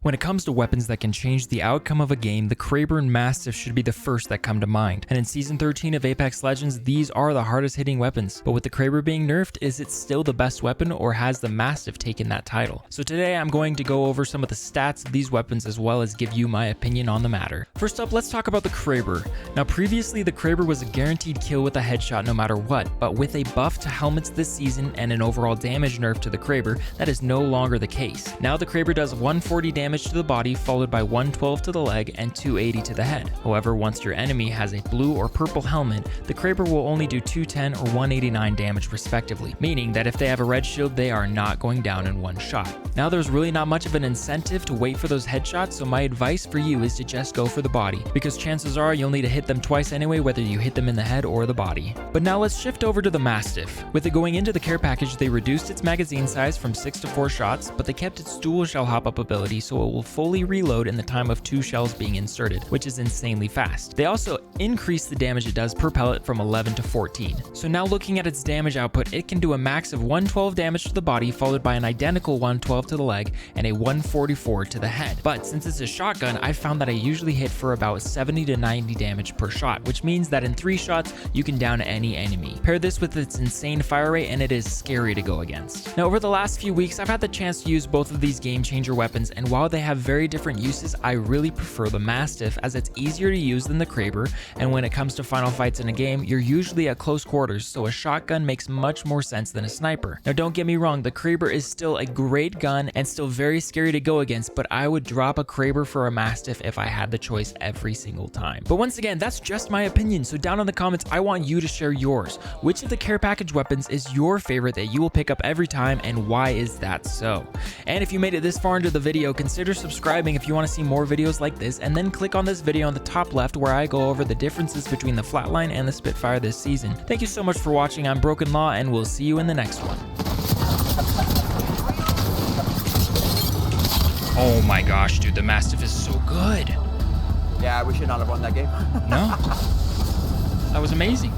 When it comes to weapons that can change the outcome of a game, the Kraber and Mastiff should be the first that come to mind. And in Season 13 of Apex Legends, these are the hardest hitting weapons. But with the Kraber being nerfed, is it still the best weapon, or has the Mastiff taken that title? So today I'm going to go over some of the stats of these weapons as well as give you my opinion on the matter. First up, let's talk about the Kraber. Now previously the Kraber was a guaranteed kill with a headshot no matter what, but with a buff to helmets this season and an overall damage nerf to the Kraber, that is no longer the case. Now the Kraber does 140 damage to the body, followed by 112 to the leg and 280 to the head. However, once your enemy has a blue or purple helmet, the Kraber will only do 210 or 189 damage respectively, meaning that if they have a red shield, they are not going down in one shot. Now there's really not much of an incentive to wait for those headshots, so my advice for you is to just go for the body, because chances are you'll need to hit them twice anyway, whether you hit them in the head or the body. But now let's shift over to the Mastiff. With it going into the care package, they reduced its magazine size from 6 to 4 shots, but they kept its dual shell hop up ability so it will fully reload in the time of 2 shells being inserted, which is insanely fast. They also increased the damage it does per pellet from 11 to 14. So now looking at its damage output, it can do a max of 112 damage to the body, followed by an identical 112 to the leg and a 144 to the head. But since it's a shotgun, I found that I usually hit for about 70 to 90 damage per shot, which means that in 3 shots you can down any enemy. Pair this with its insane fire rate and it is scary to go against. Now over the last few weeks I've had the chance to use both of these game changer weapons, and while they have very different uses, I really prefer the Mastiff as it's easier to use than the Kraber, and when it comes to final fights in a game, you're usually at close quarters, so a shotgun makes much more sense than a sniper. Now don't get me wrong, the Kraber is still a great gun and still very scary to go against, but I would drop a Kraber for a Mastiff if I had the choice every single time. But once again, that's just my opinion, so down in the comments I want you to share yours. Which of the care package weapons is your favorite that you will pick up every time, and why is that so? And if you made it this far into the video, consider subscribing if you want to see more videos like this, and then click on this video on the top left where I go over the differences between the Flatline and the Spitfire this season. Thank you so much for watching. I'm BrknLaw, and we'll see you in the next one. Oh my gosh, dude, the Mastiff is so good. Yeah, we should not have won that game. No? That was amazing.